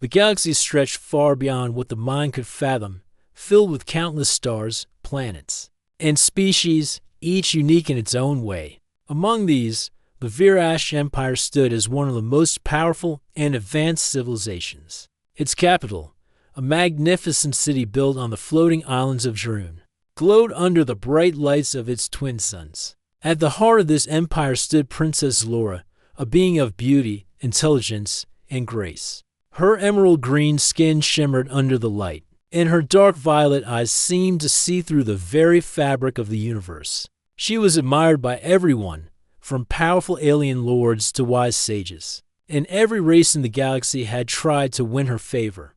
The galaxy stretched far beyond what the mind could fathom, filled with countless stars, planets, and species, each unique in its own way. Among these, the Virash Empire stood as one of the most powerful and advanced civilizations. Its capital, a magnificent city built on the floating islands of Jarun, glowed under the bright lights of its twin suns. At the heart of this empire stood Princess Laura, a being of beauty, intelligence, and grace. Her emerald green skin shimmered under the light, and her dark violet eyes seemed to see through the very fabric of the universe. She was admired by everyone, from powerful alien lords to wise sages, and every race in the galaxy had tried to win her favor.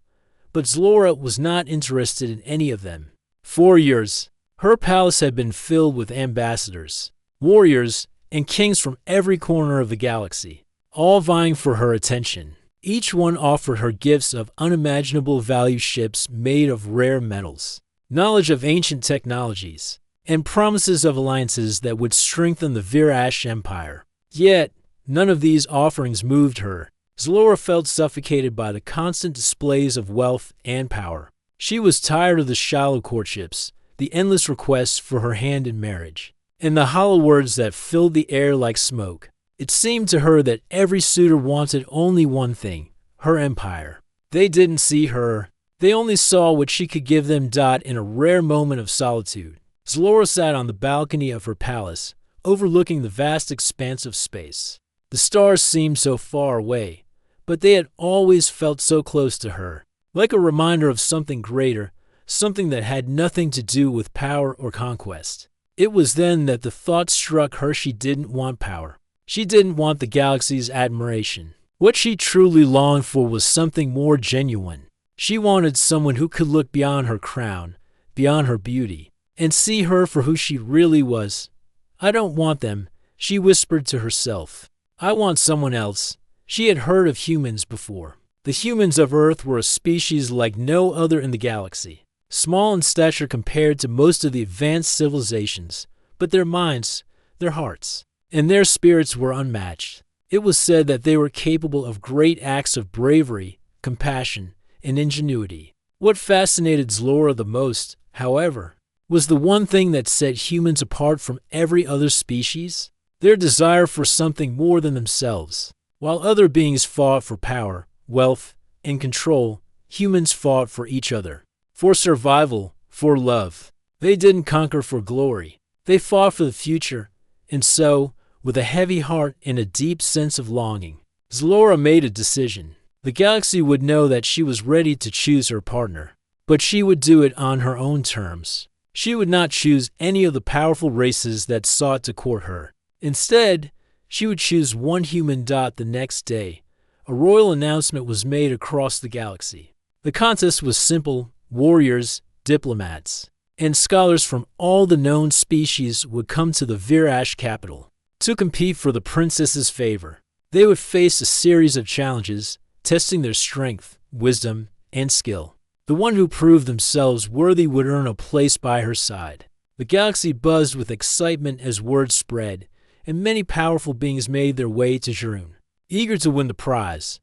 But Zlora was not interested in any of them. For years, her palace had been filled with ambassadors, warriors, and kings from every corner of the galaxy, all vying for her attention. Each one offered her gifts of unimaginable value, ships made of rare metals, knowledge of ancient technologies, and promises of alliances that would strengthen the Virash Empire. Yet, none of these offerings moved her. Zlora felt suffocated by the constant displays of wealth and power. She was tired of the shallow courtships, the endless requests for her hand in marriage, and the hollow words that filled the air like smoke. It seemed to her that every suitor wanted only one thing, her empire. They didn't see her. They only saw what she could give them. In a rare moment of solitude, Zlora sat on the balcony of her palace, overlooking the vast expanse of space. The stars seemed so far away, but they had always felt so close to her, like a reminder of something greater, something that had nothing to do with power or conquest. It was then that the thought struck her: she didn't want power. She didn't want the galaxy's admiration. What she truly longed for was something more genuine. She wanted someone who could look beyond her crown, beyond her beauty, and see her for who she really was. "I don't want them," she whispered to herself. "I want someone else." She had heard of humans before. The humans of Earth were a species like no other in the galaxy, small in stature compared to most of the advanced civilizations, but their minds, their hearts, and their spirits were unmatched. It was said that they were capable of great acts of bravery, compassion, and ingenuity. What fascinated Zlora the most, however, was the one thing that set humans apart from every other species: their desire for something more than themselves. While other beings fought for power, wealth, and control, humans fought for each other, for survival, for love. They didn't conquer for glory. They fought for the future, and so, with a heavy heart and a deep sense of longing, Zlora made a decision. The galaxy would know that she was ready to choose her partner, but she would do it on her own terms. She would not choose any of the powerful races that sought to court her. Instead, she would choose one human. The next day, a royal announcement was made across the galaxy. The contest was simple: warriors, diplomats, and scholars from all the known species would come to the Virash capital to compete for the princess's favor. They would face a series of challenges, testing their strength, wisdom, and skill. The one who proved themselves worthy would earn a place by her side. The galaxy buzzed with excitement as word spread, and many powerful beings made their way to Jarun, eager to win the prize.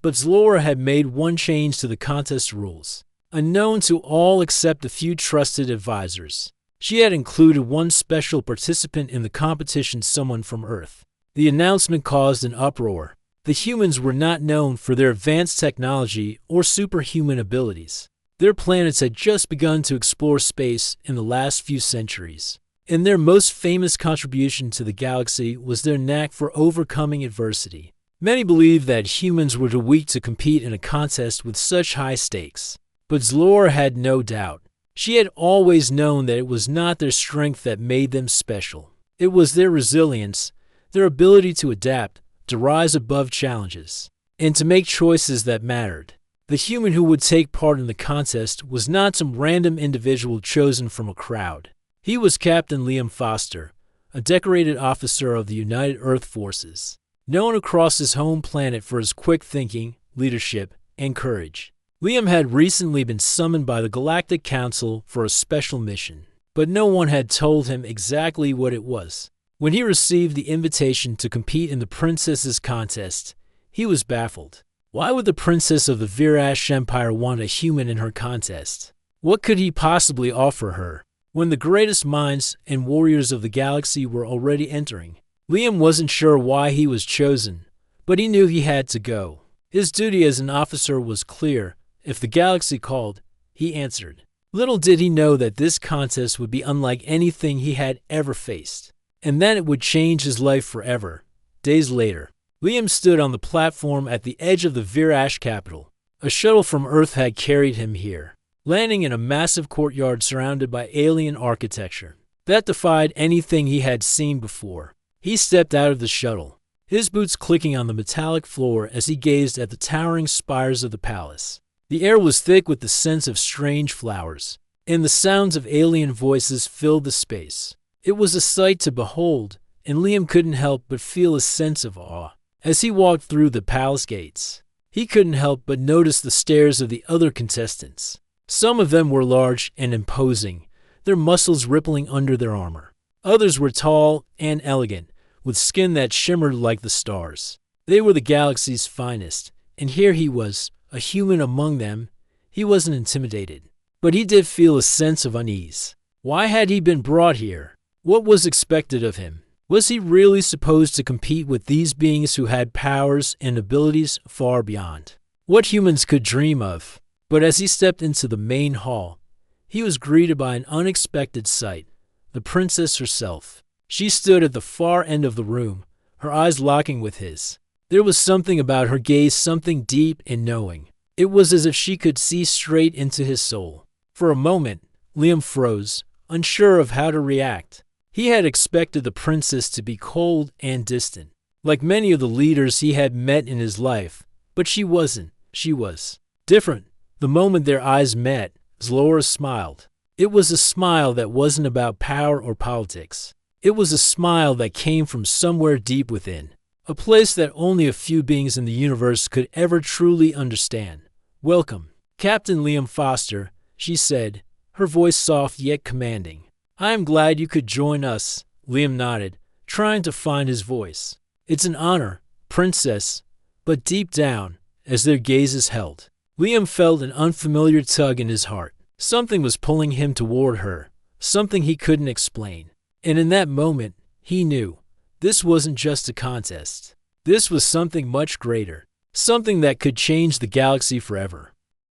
But Zlora had made one change to the contest rules, unknown to all except a few trusted advisors. She had included one special participant in the competition, someone from Earth. The announcement caused an uproar. The humans were not known for their advanced technology or superhuman abilities. Their planets had just begun to explore space in the last few centuries, and their most famous contribution to the galaxy was their knack for overcoming adversity. Many believed that humans were too weak to compete in a contest with such high stakes, but Zlora had no doubt. She had always known that it was not their strength that made them special. It was their resilience, their ability to adapt, to rise above challenges, and to make choices that mattered. The human who would take part in the contest was not some random individual chosen from a crowd. He was Captain Liam Foster, a decorated officer of the United Earth Forces, known across his home planet for his quick thinking, leadership, and courage. Liam had recently been summoned by the Galactic Council for a special mission, but no one had told him exactly what it was. When he received the invitation to compete in the princess's contest, he was baffled. Why would the princess of the Virash Empire want a human in her contest? What could he possibly offer her? When the greatest minds and warriors of the galaxy were already entering, Liam wasn't sure why he was chosen, but he knew he had to go. His duty as an officer was clear. If the galaxy called, he answered. Little did he know that this contest would be unlike anything he had ever faced, and that it would change his life forever. Days later, Liam stood on the platform at the edge of the Virash capital. A shuttle from Earth had carried him here, landing in a massive courtyard surrounded by alien architecture that defied anything he had seen before. He stepped out of the shuttle, his boots clicking on the metallic floor as he gazed at the towering spires of the palace. The air was thick with the scents of strange flowers, and the sounds of alien voices filled the space. It was a sight to behold, and Liam couldn't help but feel a sense of awe. As he walked through the palace gates, he couldn't help but notice the stares of the other contestants. Some of them were large and imposing, their muscles rippling under their armor. Others were tall and elegant, with skin that shimmered like the stars. They were the galaxy's finest, and here he was, a human among them. He wasn't intimidated, but he did feel a sense of unease. Why had he been brought here? What was expected of him? Was he really supposed to compete with these beings who had powers and abilities far beyond what humans could dream of? But as he stepped into the main hall, he was greeted by an unexpected sight. The princess herself. She stood at the far end of the room, her eyes locking with his. There was something about her gaze, something deep and knowing. It was as if she could see straight into his soul. For a moment, Liam froze, unsure of how to react. He had expected the princess to be cold and distant, like many of the leaders he had met in his life, but she wasn't. She was different. The moment their eyes met, Zlora smiled. It was a smile that wasn't about power or politics. It was a smile that came from somewhere deep within, a place that only a few beings in the universe could ever truly understand. "Welcome, Captain Liam Foster," she said, her voice soft yet commanding. "I am glad you could join us," Liam nodded, trying to find his voice. "It's an honor, Princess." But deep down, as their gazes held, Liam felt an unfamiliar tug in his heart. Something was pulling him toward her, something he couldn't explain. And in that moment, he knew this wasn't just a contest. This was something much greater, something that could change the galaxy forever.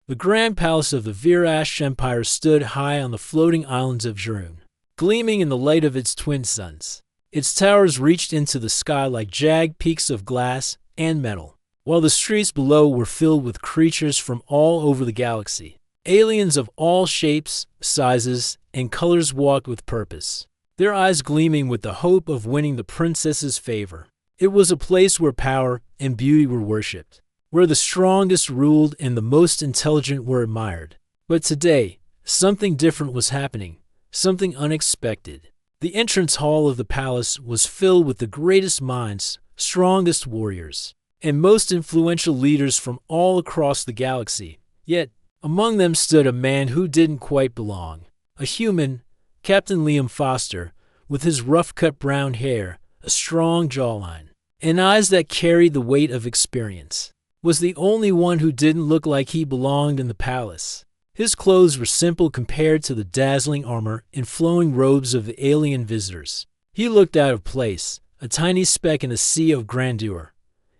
The grand palace of the Virash Empire stood high on the floating islands of Jurun, gleaming in the light of its twin suns. Its towers reached into the sky like jagged peaks of glass and metal, while the streets below were filled with creatures from all over the galaxy. Aliens of all shapes, sizes, and colors walked with purpose, their eyes gleaming with the hope of winning the princess's favor. It was a place where power and beauty were worshipped, where the strongest ruled and the most intelligent were admired. But today, something different was happening, something unexpected. The entrance hall of the palace was filled with the greatest minds, strongest warriors, and most influential leaders from all across the galaxy. Yet, among them stood a man who didn't quite belong. A human, Captain Liam Foster, with his rough-cut brown hair, a strong jawline, and eyes that carried the weight of experience, was the only one who didn't look like he belonged in the palace. His clothes were simple compared to the dazzling armor and flowing robes of the alien visitors. He looked out of place, a tiny speck in a sea of grandeur.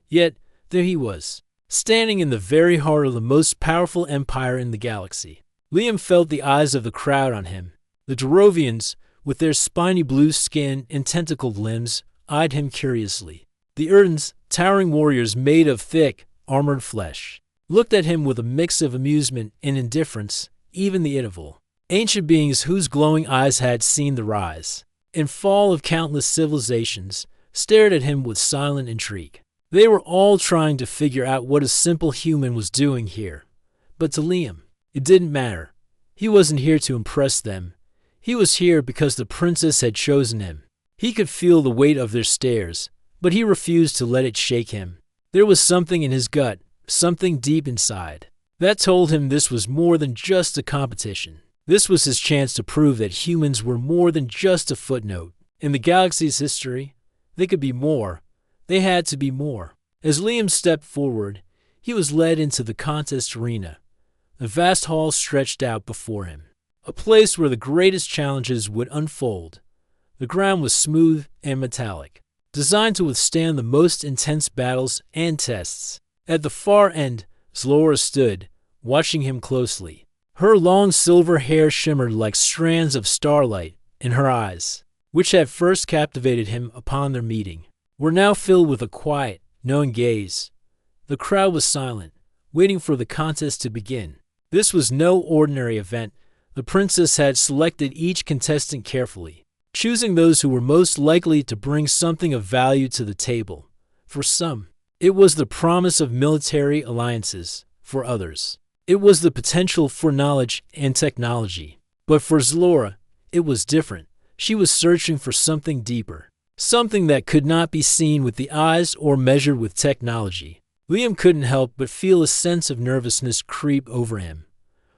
Yet, there he was, standing in the very heart of the most powerful empire in the galaxy. Liam felt the eyes of the crowd on him. The Dorovians, with their spiny blue skin and tentacled limbs, eyed him curiously. The Urdans, towering warriors made of thick, armored flesh, looked at him with a mix of amusement and indifference. Even the Idavul, ancient beings whose glowing eyes had seen the rise and fall of countless civilizations, stared at him with silent intrigue. They were all trying to figure out what a simple human was doing here. But to Liam, it didn't matter. He wasn't here to impress them. He was here because the princess had chosen him. He could feel the weight of their stares, but he refused to let it shake him. There was something in his gut, something deep inside, that told him this was more than just a competition. This was his chance to prove that humans were more than just a footnote. In the galaxy's history, they could be more. They had to be more. As Liam stepped forward, he was led into the contest arena. A vast hall stretched out before him, a place where the greatest challenges would unfold. The ground was smooth and metallic, designed to withstand the most intense battles and tests. At the far end, Zlora stood, watching him closely. Her long silver hair shimmered like strands of starlight, and her eyes, which had first captivated him upon their meeting, were now filled with a quiet, knowing gaze. The crowd was silent, waiting for the contest to begin. This was no ordinary event. The princess had selected each contestant carefully, choosing those who were most likely to bring something of value to the table. For some, it was the promise of military alliances. For others, it was the potential for knowledge and technology. But for Zlora, it was different. She was searching for something deeper, something that could not be seen with the eyes or measured with technology. Liam couldn't help but feel a sense of nervousness creep over him.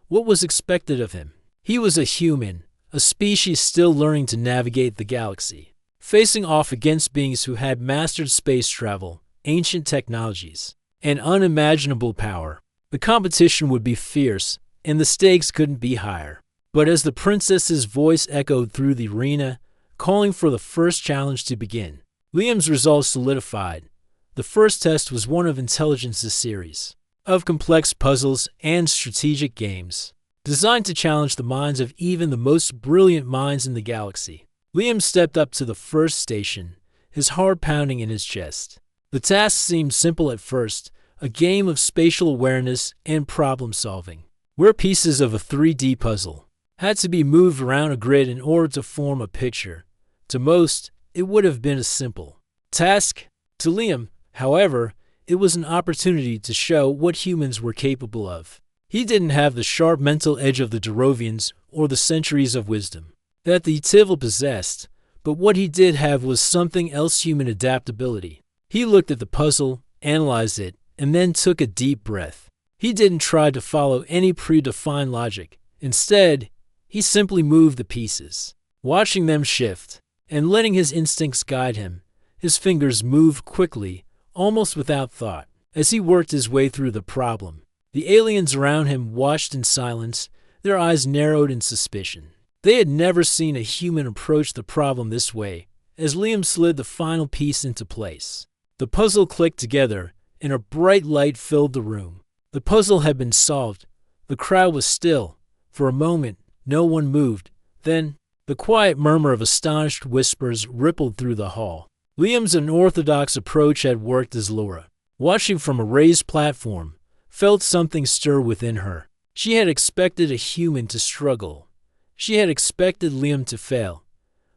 What was expected of him? He was a human, a species still learning to navigate the galaxy, facing off against beings who had mastered space travel, ancient technologies, and unimaginable power. The competition would be fierce, and the stakes couldn't be higher. But as the princess's voice echoed through the arena, calling for the first challenge to begin, Liam's resolve solidified. The first test was one of intelligence, a series of complex puzzles and strategic games, designed to challenge the minds of even the most brilliant minds in the galaxy. Liam stepped up to the first station, his heart pounding in his chest. The task seemed simple at first, a game of spatial awareness and problem-solving, where pieces of a 3D puzzle had to be moved around a grid in order to form a picture. To most, it would have been a simple task. To Liam, however, it was an opportunity to show what humans were capable of. He didn't have the sharp mental edge of the Derovians or the centuries of wisdom that the Tivil possessed, but what he did have was something else: human adaptability. He looked at the puzzle, analyzed it, and then took a deep breath. He didn't try to follow any predefined logic. Instead, he simply moved the pieces, watching them shift, and letting his instincts guide him. His fingers moved quickly, almost without thought, as he worked his way through the problem. The aliens around him watched in silence, their eyes narrowed in suspicion. They had never seen a human approach the problem this way. As Liam slid the final piece into place, the puzzle clicked together, and a bright light filled the room. The puzzle had been solved. The crowd was still. For a moment, no one moved. Then, the quiet murmur of astonished whispers rippled through the hall. Liam's unorthodox approach had worked. As Laura, watching from a raised platform, felt something stir within her. She had expected a human to struggle. She had expected Liam to fail.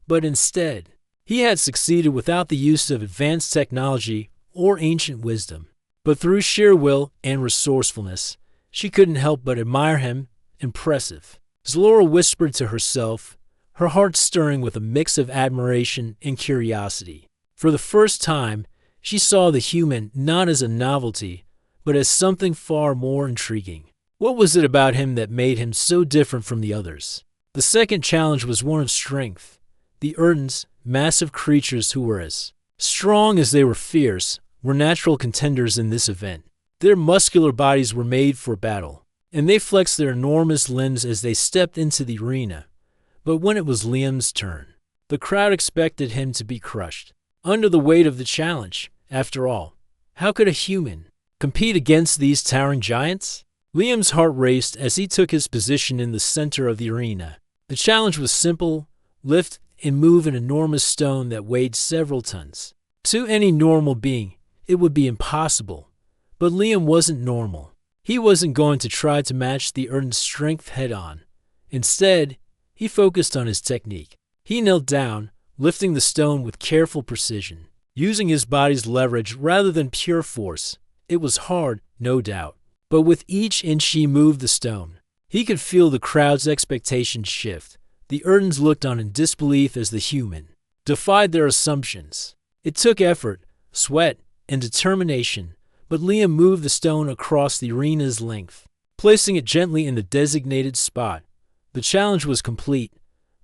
But instead, he had succeeded without the use of advanced technology or ancient wisdom. But through sheer will and resourcefulness, she couldn't help but admire him. Impressive. Zlora whispered to herself, her heart stirring with a mix of admiration and curiosity. For the first time, she saw the human not as a novelty, but as something far more intriguing. What was it about him that made him so different from the others? The second challenge was one of strength. The Urdans, massive creatures who were as strong as they were fierce, were natural contenders in this event. Their muscular bodies were made for battle, and they flexed their enormous limbs as they stepped into the arena. But when it was Liam's turn, the crowd expected him to be crushed under the weight of the challenge. After all, how could a human compete against these towering giants? Liam's heart raced as he took his position in the center of the arena. The challenge was simple: lift and move an enormous stone that weighed several tons. To any normal being, it would be impossible. But Liam wasn't normal. He wasn't going to try to match the Urdan's strength head-on. Instead, he focused on his technique. He knelt down, lifting the stone with careful precision, using his body's leverage rather than pure force. It was hard, no doubt, but with each inch he moved the stone, he could feel the crowd's expectations shift. The Urdans looked on in disbelief as the human defied their assumptions. It took effort, sweat, and determination, but Liam moved the stone across the arena's length, placing it gently in the designated spot. The challenge was complete.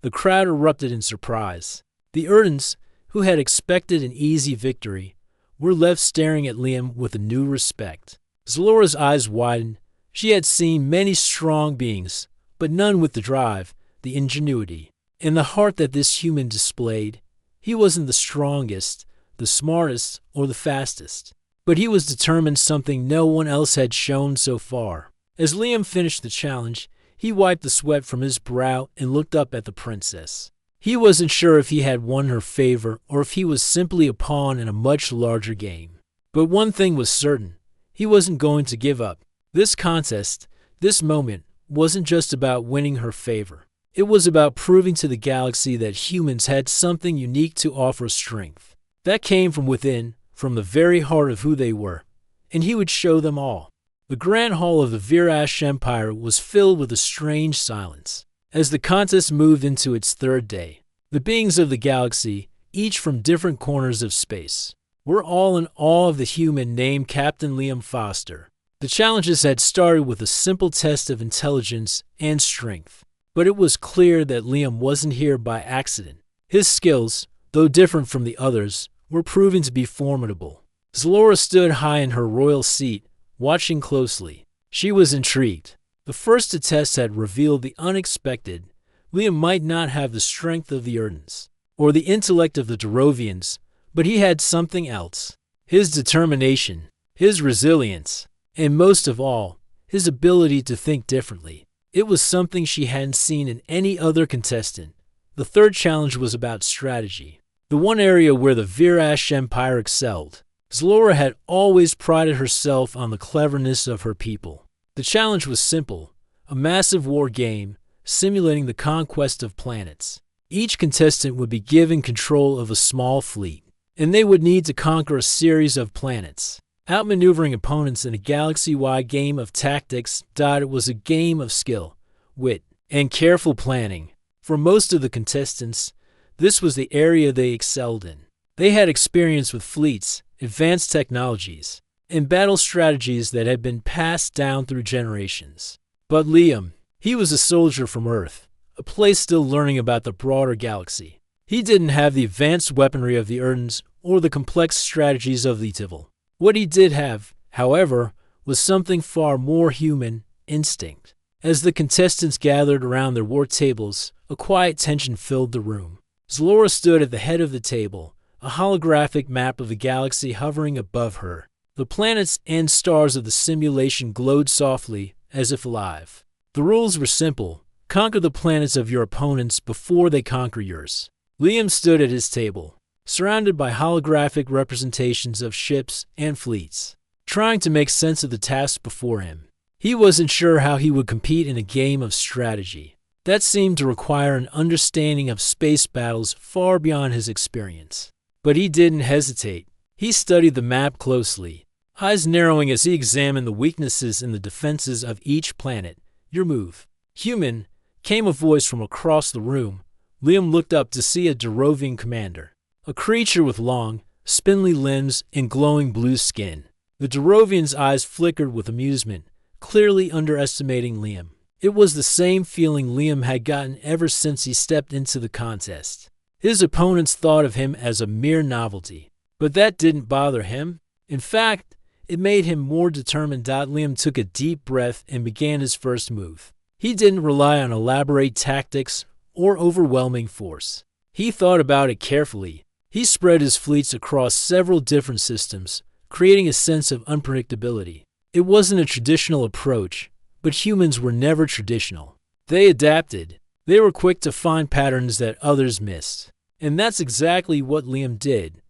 The crowd erupted in surprise. The Urdans, who had expected an easy victory, were left staring at Liam with a new respect. Zalora's eyes widened. She had seen many strong beings, but none with the drive, the ingenuity, and the heart that this human displayed. He wasn't the strongest, the smartest, or the fastest, but he was determined, something no one else had shown so far. As Liam finished the challenge, he wiped the sweat from his brow and looked up at the princess. He wasn't sure if he had won her favor or if he was simply a pawn in a much larger game. But one thing was certain. He wasn't going to give up. This contest, this moment, wasn't just about winning her favor. It was about proving to the galaxy that humans had something unique to offer, strength that came from within, from the very heart of who they were, and he would show them all. The grand hall of the Virash Empire was filled with a strange silence. As the contest moved into its third day, the beings of the galaxy, each from different corners of space, were all in awe of the human named Captain Liam Foster. The challenges had started with a simple test of intelligence and strength, but it was clear that Liam wasn't here by accident. His skills, though different from the others, were proving to be formidable. Zalora stood high in her royal seat, watching closely. She was intrigued. The first test had revealed the unexpected. Liam might not have the strength of the Erdens, or the intellect of the Durovians, but he had something else. His determination, his resilience, and most of all, his ability to think differently. It was something she hadn't seen in any other contestant. The third challenge was about strategy, the one area where the Virash Empire excelled. Zalora had always prided herself on the cleverness of her people. The challenge was simple, a massive war game simulating the conquest of planets. Each contestant would be given control of a small fleet, and they would need to conquer a series of planets, outmaneuvering opponents in a galaxy-wide game of tactics. It was a game of skill, wit, and careful planning. For most of the contestants, this was the area they excelled in. They had experience with fleets, advanced technologies, and battle strategies that had been passed down through generations. But Liam, he was a soldier from Earth, a place still learning about the broader galaxy. He didn't have the advanced weaponry of the Erdens or the complex strategies of the Tivil. What he did have, however, was something far more human: instinct. As the contestants gathered around their war tables, a quiet tension filled the room. Zalora stood at the head of the table, a holographic map of the galaxy hovering above her. The planets and stars of the simulation glowed softly, as if alive. The rules were simple: conquer the planets of your opponents before they conquer yours. Liam stood at his table, surrounded by holographic representations of ships and fleets, trying to make sense of the task before him. He wasn't sure how he would compete in a game of strategy that seemed to require an understanding of space battles far beyond his experience. But he didn't hesitate. He studied the map closely, eyes narrowing as he examined the weaknesses in the defenses of each planet. Your move, human, came a voice from across the room. Liam looked up to see a Durovian commander, a creature with long, spindly limbs and glowing blue skin. The Durovian's eyes flickered with amusement, clearly underestimating Liam. It was the same feeling Liam had gotten ever since he stepped into the contest. His opponents thought of him as a mere novelty, but that didn't bother him. In fact, it made him more determined. Liam took a deep breath and began his first move. He didn't rely on elaborate tactics or overwhelming force. He thought about it carefully. He spread his fleets across several different systems, creating a sense of unpredictability. It wasn't a traditional approach, but humans were never traditional. They adapted. They were quick to find patterns that others missed. And that's exactly what Liam did.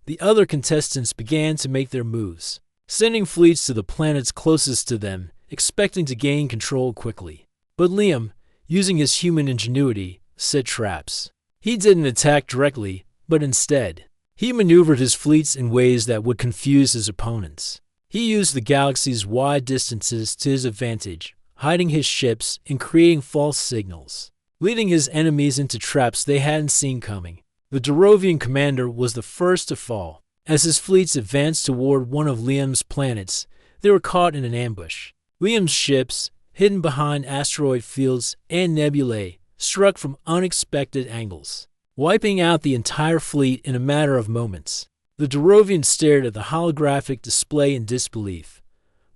The other contestants began to make their moves, sending fleets to the planets closest to them, expecting to gain control quickly. But Liam, using his human ingenuity, set traps. He didn't attack directly, but instead, he maneuvered his fleets in ways that would confuse his opponents. He used the galaxy's wide distances to his advantage, hiding his ships and creating false signals, leading his enemies into traps they hadn't seen coming. The Durovian commander was the first to fall. As his fleets advanced toward one of Liam's planets, they were caught in an ambush. Liam's ships, hidden behind asteroid fields and nebulae, struck from unexpected angles, wiping out the entire fleet in a matter of moments. The Durovian stared at the holographic display in disbelief.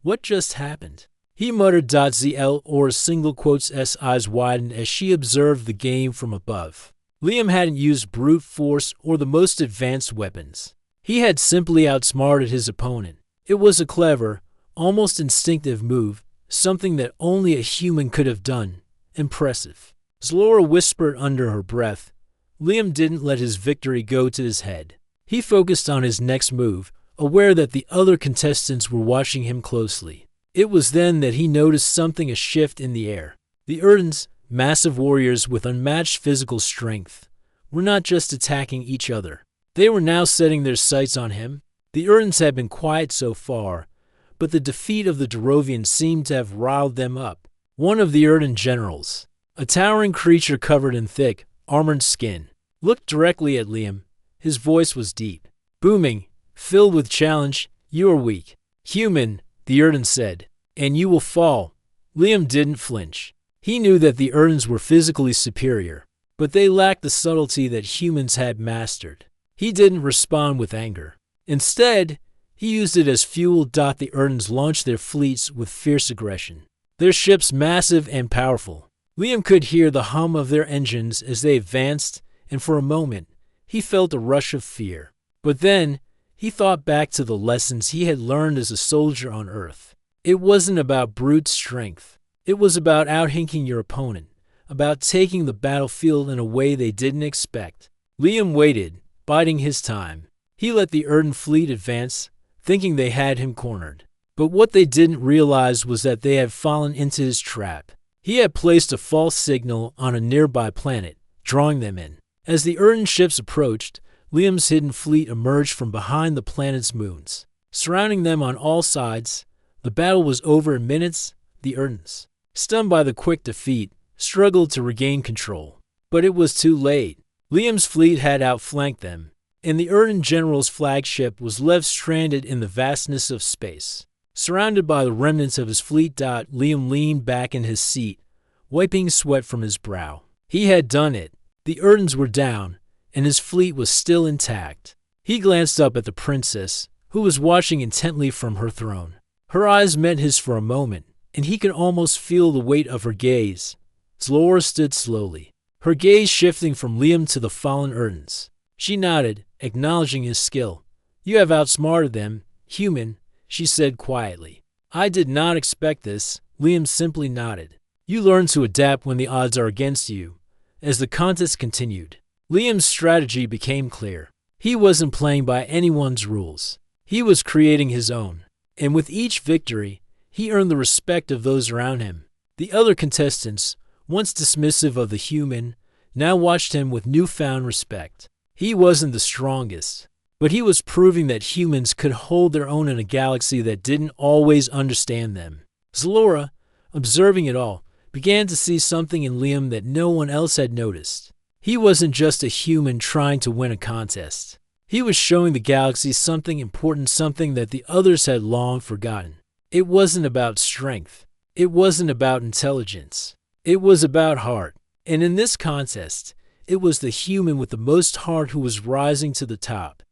What just happened? He muttered. ZL or single quotes S eyes widened as she observed the game from above. Liam hadn't used brute force or the most advanced weapons. He had simply outsmarted his opponent. It was a clever, almost instinctive move, something that only a human could have done. Impressive. Zlora whispered under her breath. Liam didn't let his victory go to his head. He focused on his next move, aware that the other contestants were watching him closely. It was then that he noticed something, a shift in the air. The Urdans, massive warriors with unmatched physical strength, were not just attacking each other. They were now setting their sights on him. The Urdans had been quiet so far, but the defeat of the Derovians seemed to have riled them up. One of the Urdan generals, a towering creature covered in thick, armored skin, looked directly at Liam. His voice was deep, booming, filled with challenge. "You are weak, human," the Urdan said, "and you will fall." Liam didn't flinch. He knew that the Urdans were physically superior, but they lacked the subtlety that humans had mastered. He didn't respond with anger. Instead, he used it as fuel. The Urdans launched their fleets with fierce aggression, their ships massive and powerful. Liam could hear the hum of their engines as they advanced, and for a moment, he felt a rush of fear. But then, he thought back to the lessons he had learned as a soldier on Earth. It wasn't about brute strength. It was about outhinking your opponent, about taking the battlefield in a way they didn't expect. Liam waited, biding his time. He let the Urdan fleet advance, thinking they had him cornered. But what they didn't realize was that they had fallen into his trap. He had placed a false signal on a nearby planet, drawing them in. As the Urdan ships approached, Liam's hidden fleet emerged from behind the planet's moons, surrounding them on all sides. The battle was over in minutes. The Urdans, stunned by the quick defeat, struggled to regain control. But it was too late. Liam's fleet had outflanked them, and the Urdan general's flagship was left stranded in the vastness of space. Surrounded by the remnants of his fleet. Liam leaned back in his seat, wiping sweat from his brow. He had done it. The Urdans were down, and his fleet was still intact. He glanced up at the princess, who was watching intently from her throne. Her eyes met his for a moment, and he could almost feel the weight of her gaze. Zlora stood slowly, her gaze shifting from Liam to the fallen Urdans. She nodded, acknowledging his skill. "You have outsmarted them, human," she said quietly. "I did not expect this." Liam simply nodded. "You learn to adapt when the odds are against you." As the contest continued, Liam's strategy became clear. He wasn't playing by anyone's rules. He was creating his own. And with each victory, he earned the respect of those around him. The other contestants, once dismissive of the human, now watched him with newfound respect. He wasn't the strongest, but he was proving that humans could hold their own in a galaxy that didn't always understand them. Zlora, observing it all, began to see something in Liam that no one else had noticed. He wasn't just a human trying to win a contest. He was showing the galaxy something important, something that the others had long forgotten. It wasn't about strength. It wasn't about intelligence. It was about heart. And in this contest, it was the human with the most heart who was rising to the top.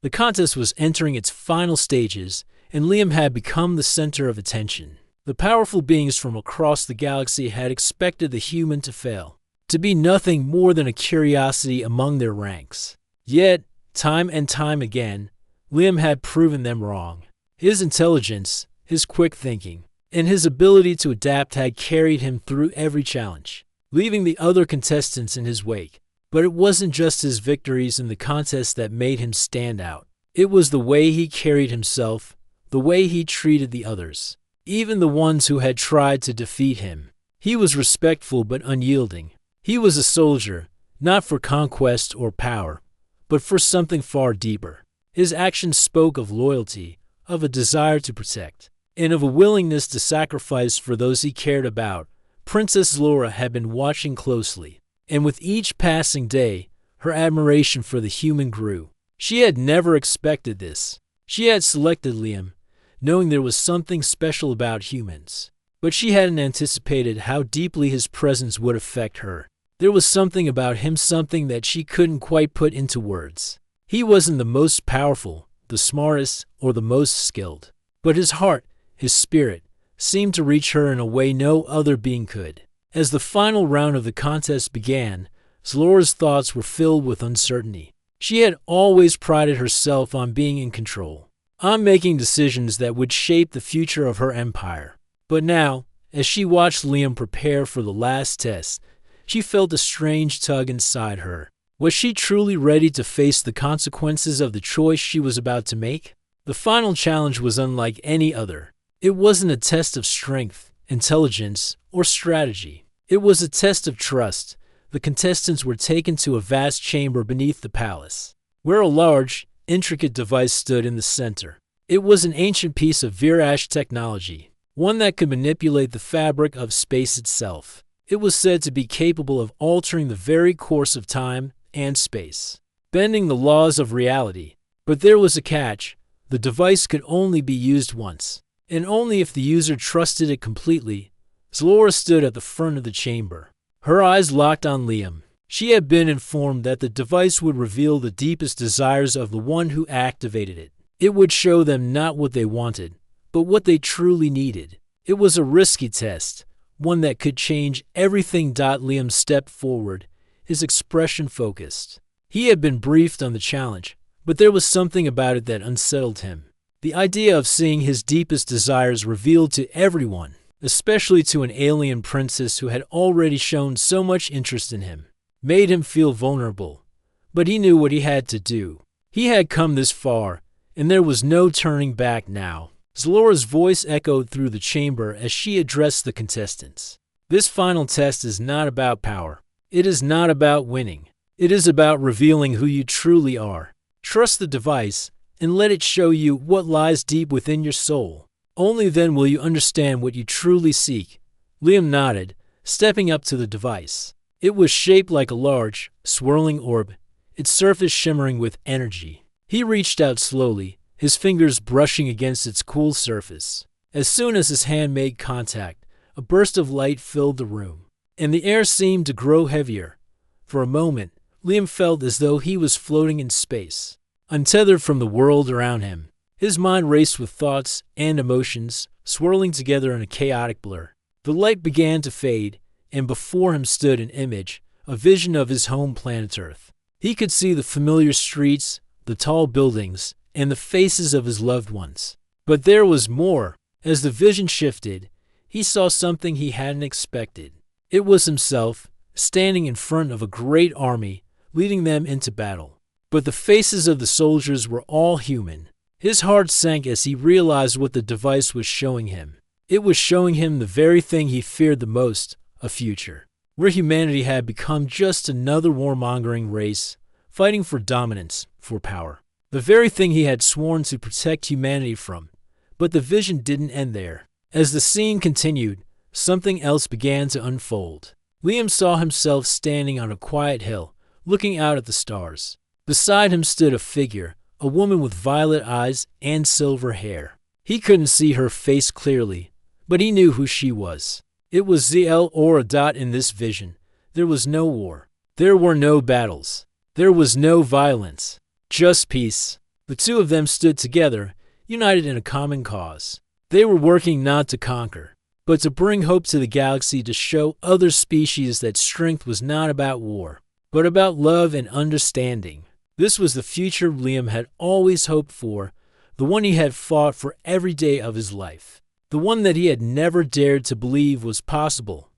The contest was entering its final stages, and Liam had become the center of attention. The powerful beings from across the galaxy had expected the human to fail, to be nothing more than a curiosity among their ranks. Yet, time and time again, Liam had proven them wrong. His intelligence, his quick thinking, and his ability to adapt had carried him through every challenge, leaving the other contestants in his wake. But it wasn't just his victories in the contest that made him stand out. It was the way he carried himself, the way he treated the others, even the ones who had tried to defeat him. He was respectful but unyielding. He was a soldier, not for conquest or power, but for something far deeper. His actions spoke of loyalty, of a desire to protect, and of a willingness to sacrifice for those he cared about. Princess Zlora had been watching closely, and with each passing day, her admiration for the human grew. She had never expected this. She had selected Liam, knowing there was something special about humans, but she hadn't anticipated how deeply his presence would affect her. There was something about him, something that she couldn't quite put into words. He wasn't the most powerful, the smartest, or the most skilled, but his heart his spirit, seemed to reach her in a way no other being could. As the final round of the contest began, Zlora's thoughts were filled with uncertainty. She had always prided herself on being in control, on making decisions that would shape the future of her empire. But now, as she watched Liam prepare for the last test, she felt a strange tug inside her. Was she truly ready to face the consequences of the choice she was about to make? The final challenge was unlike any other. It wasn't a test of strength, intelligence, or strategy. It was a test of trust. The contestants were taken to a vast chamber beneath the palace, where a large, intricate device stood in the center. It was an ancient piece of Virash technology, one that could manipulate the fabric of space itself. It was said to be capable of altering the very course of time and space, bending the laws of reality. But there was a catch. The device could only be used once, and only if the user trusted it completely. Zlora stood at the front of the chamber, her eyes locked on Liam. She had been informed that the device would reveal the deepest desires of the one who activated it. It would show them not what they wanted, but what they truly needed. It was a risky test, one that could change everything. Liam stepped forward, his expression focused. He had been briefed on the challenge, but there was something about it that unsettled him. The idea of seeing his deepest desires revealed to everyone, especially to an alien princess who had already shown so much interest in him, made him feel vulnerable. But he knew what he had to do. He had come this far, and there was no turning back now. Zlora's voice echoed through the chamber as she addressed the contestants. This final test is not about power. It is not about winning. It is about revealing who you truly are. Trust the device and let it show you what lies deep within your soul. Only then will you understand what you truly seek. Liam nodded, stepping up to the device. It was shaped like a large, swirling orb, its surface shimmering with energy. He reached out slowly, his fingers brushing against its cool surface. As soon as his hand made contact, a burst of light filled the room, and the air seemed to grow heavier. For a moment, Liam felt as though he was floating in space, untethered from the world around him. His mind raced with thoughts and emotions, swirling together in a chaotic blur. The light began to fade, and before him stood an image, a vision of his home planet Earth. He could see the familiar streets, the tall buildings, and the faces of his loved ones. But there was more. As the vision shifted, he saw something he hadn't expected. It was himself, standing in front of a great army, leading them into battle. But the faces of the soldiers were all human. His heart sank as he realized what the device was showing him. It was showing him the very thing he feared the most, a future where humanity had become just another warmongering race, fighting for dominance, for power. The very thing he had sworn to protect humanity from. But the vision didn't end there. As the scene continued, something else began to unfold. Liam saw himself standing on a quiet hill, looking out at the stars. Beside him stood a figure, a woman with violet eyes and silver hair. He couldn't see her face clearly, but he knew who she was. It was Zlora. In this vision, there was no war. There were no battles. There was no violence. Just peace. The two of them stood together, united in a common cause. They were working not to conquer, but to bring hope to the galaxy, to show other species that strength was not about war, but about love and understanding. This was the future Liam had always hoped for, the one he had fought for every day of his life, the one that he had never dared to believe was possible.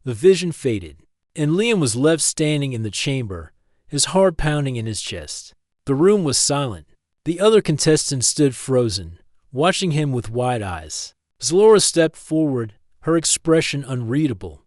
The vision faded, and Liam was left standing in the chamber, his heart pounding in his chest. The room was silent. The other contestants stood frozen, watching him with wide eyes. Zlora stepped forward, her expression unreadable.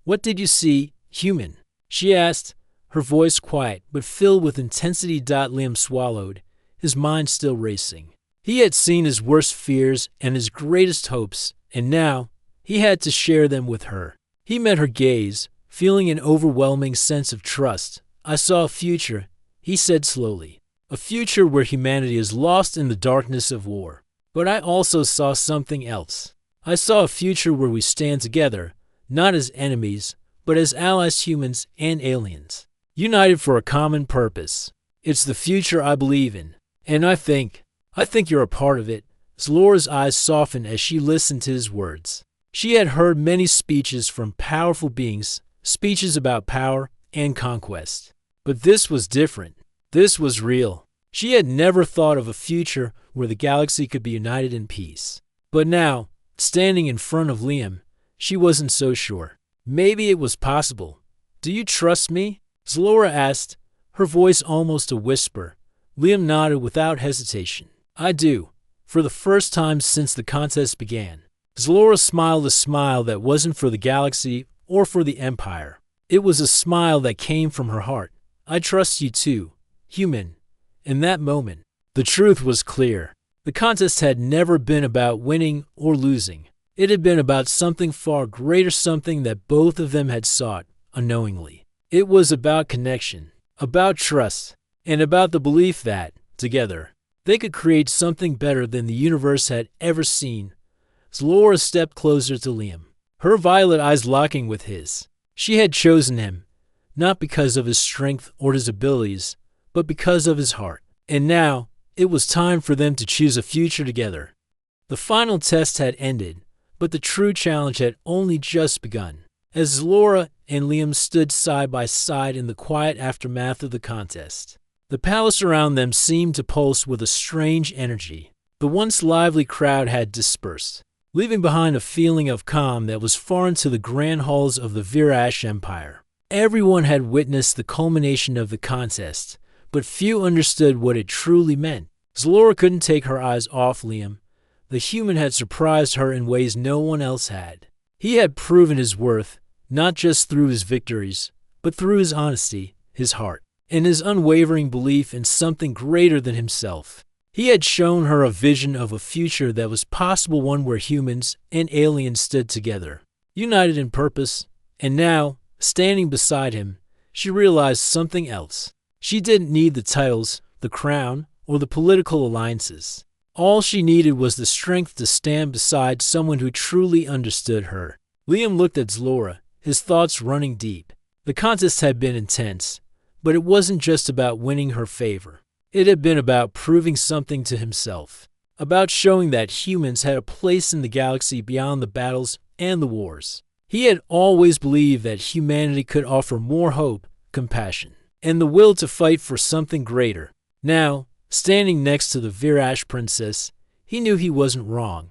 "What did you see, human?" she asked, her voice quiet but filled with intensity. Liam swallowed, his mind still racing. He had seen his worst fears and his greatest hopes, and now he had to share them with her. He met her gaze, feeling an overwhelming sense of trust. "I saw a future," he said slowly. "A future where humanity is lost in the darkness of war. But I also saw something else. I saw a future where we stand together, not as enemies, but as allies, humans and aliens, united for a common purpose. It's the future I believe in, and I think you're a part of it." Zalora's eyes softened as she listened to his words. She had heard many speeches from powerful beings, speeches about power and conquest. But this was different. This was real. She had never thought of a future where the galaxy could be united in peace. But now, standing in front of Liam, she wasn't so sure. Maybe it was possible. "Do you trust me?" Zalora asked, her voice almost a whisper. Liam nodded without hesitation. "I do, for the first time since the contest began." Zalora smiled a smile that wasn't for the galaxy or for the Empire. It was a smile that came from her heart. "I trust you too, human." In that moment, the truth was clear. The contest had never been about winning or losing. It had been about something far greater, something that both of them had sought unknowingly. It was about connection, about trust, and about the belief that, together, they could create something better than the universe had ever seen. Zalora stepped closer to Liam, her violet eyes locking with his. She had chosen him, not because of his strength or his abilities, but because of his heart. And now, it was time for them to choose a future together. The final test had ended, but the true challenge had only just begun. As Zalora and Liam stood side by side in the quiet aftermath of the contest, the palace around them seemed to pulse with a strange energy. The once lively crowd had dispersed, leaving behind a feeling of calm that was foreign to the grand halls of the Virash Empire. Everyone had witnessed the culmination of the contest, but few understood what it truly meant. Zalora couldn't take her eyes off Liam. The human had surprised her in ways no one else had. He had proven his worth, not just through his victories, but through his honesty, his heart, and his unwavering belief in something greater than himself. He had shown her a vision of a future that was possible, one where humans and aliens stood together, united in purpose. And now, standing beside him, she realized something else. She didn't need the titles, the crown, or the political alliances. All she needed was the strength to stand beside someone who truly understood her. Liam looked at Zalora, his thoughts running deep. The contest had been intense, but it wasn't just about winning her favor. It had been about proving something to himself, about showing that humans had a place in the galaxy beyond the battles and the wars. He had always believed that humanity could offer more hope, compassion, and the will to fight for something greater. Now, standing next to the Virash princess, he knew he wasn't wrong.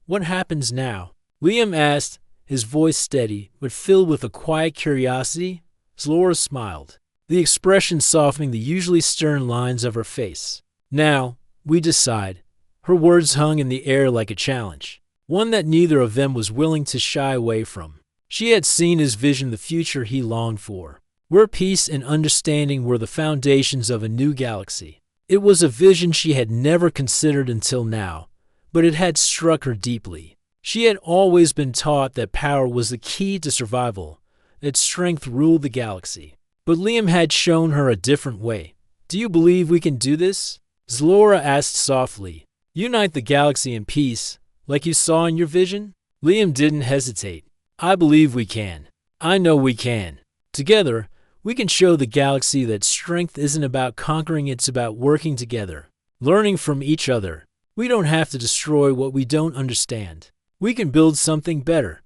"What happens now?" Liam asked, his voice steady but filled with a quiet curiosity. Zalora smiled, the expression softening the usually stern lines of her face. "Now, we decide." Her words hung in the air like a challenge, one that neither of them was willing to shy away from. She had seen his vision, the future he longed for, where peace and understanding were the foundations of a new galaxy. It was a vision she had never considered until now, but it had struck her deeply. She had always been taught that power was the key to survival, that strength ruled the galaxy. But Liam had shown her a different way. "Do you believe we can do this?" Zalora asked softly. "Unite the galaxy in peace, like you saw in your vision?" Liam didn't hesitate. "I believe we can. I know we can. Together, we can show the galaxy that strength isn't about conquering, it's about working together, learning from each other. We don't have to destroy what we don't understand. We can build something better."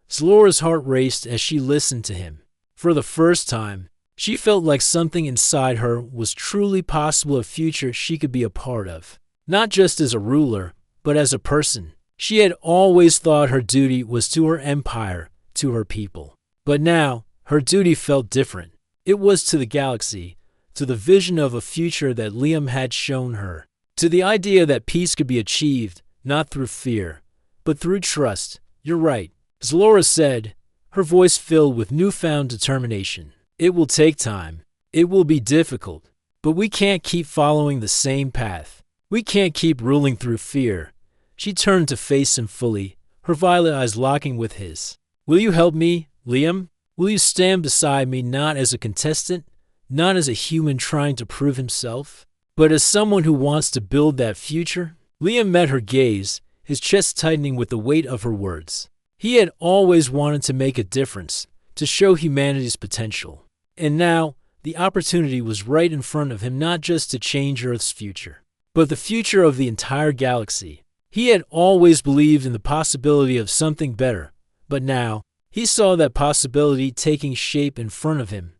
Zalora's heart raced as she listened to him. For the first time, she felt like something inside her was truly possible, a future she could be a part of. Not just as a ruler, but as a person. She had always thought her duty was to her empire, to her people. But now, her duty felt different. It was to the galaxy, to the vision of a future that Liam had shown her, to the idea that peace could be achieved, not through fear, but through trust. "You're right," Zalora said, her voice filled with newfound determination. "It will take time. It will be difficult. But we can't keep following the same path. We can't keep ruling through fear." She turned to face him fully, her violet eyes locking with his. "Will you help me, Liam? Will you stand beside me, not as a contestant, not as a human trying to prove himself, but as someone who wants to build that future?" Liam met her gaze, his chest tightening with the weight of her words. He had always wanted to make a difference, to show humanity's potential. And now, the opportunity was right in front of him, not just to change Earth's future, but the future of the entire galaxy. He had always believed in the possibility of something better, but now he saw that possibility taking shape in front of him.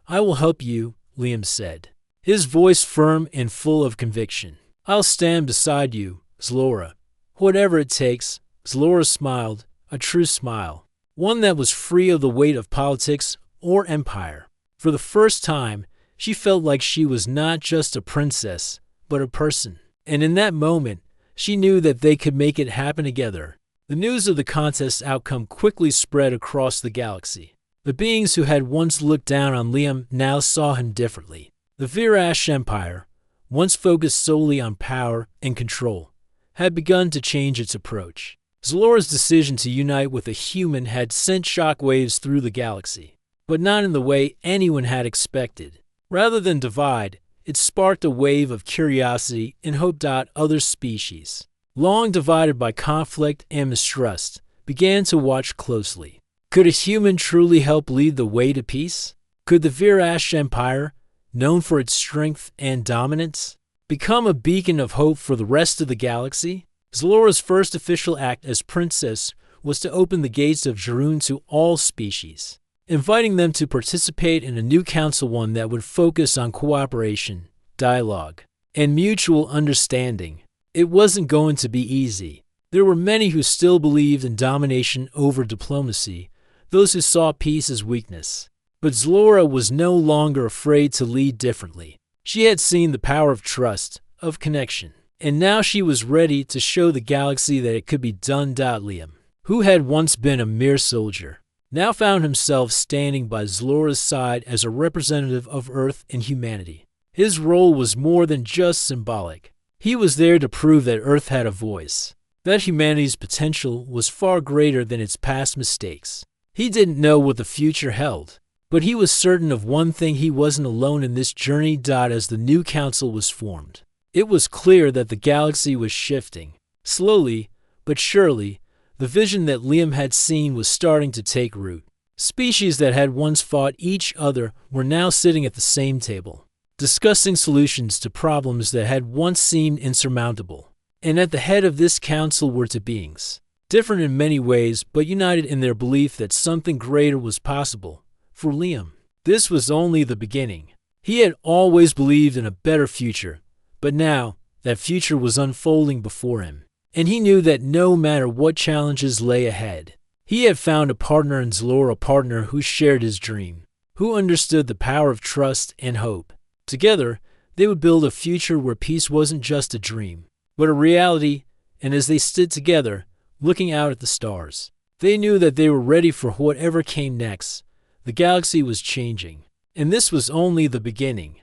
"I will help you," Liam said, his voice firm and full of conviction. "I'll stand beside you, Zlora. Whatever it takes." Zlora smiled, a true smile, one that was free of the weight of politics or empire. For the first time, she felt like she was not just a princess, but a person. And in that moment, she knew that they could make it happen together. The news of the contest's outcome quickly spread across the galaxy. The beings who had once looked down on Liam now saw him differently. The Virash Empire, once focused solely on power and control, had begun to change its approach. Zlora's decision to unite with a human had sent shockwaves through the galaxy, but not in the way anyone had expected. Rather than divide, it sparked a wave of curiosity and hope. Other species, long divided by conflict and mistrust, began to watch closely. Could a human truly help lead the way to peace? Could the Virash Empire, known for its strength and dominance, become a beacon of hope for the rest of the galaxy? Zlora's first official act as princess was to open the gates of Jarun to all species, inviting them to participate in a new council, one that would focus on cooperation, dialogue, and mutual understanding. It wasn't going to be easy. There were many who still believed in domination over diplomacy, those who saw peace as weakness. But Zlora was no longer afraid to lead differently. She had seen the power of trust, of connection, and now she was ready to show the galaxy that it could be done. Liam, who had once been a mere soldier, now found himself standing by Zlora's side as a representative of Earth and humanity. His role was more than just symbolic. He was there to prove that Earth had a voice, that humanity's potential was far greater than its past mistakes. He didn't know what the future held, but he was certain of one thing: he wasn't alone in this journey. As the new council was formed, it was clear that the galaxy was shifting. Slowly, but surely, the vision that Liam had seen was starting to take root. Species that had once fought each other were now sitting at the same table, discussing solutions to problems that had once seemed insurmountable. And at the head of this council were two beings, different in many ways, but united in their belief that something greater was possible. For Liam, this was only the beginning. He had always believed in a better future, but now that future was unfolding before him, and he knew that no matter what challenges lay ahead, he had found a partner in Zlora, a partner who shared his dream, who understood the power of trust and hope. Together, they would build a future where peace wasn't just a dream, but a reality. And as they stood together, looking out at the stars, they knew that they were ready for whatever came next. The galaxy was changing, and this was only the beginning.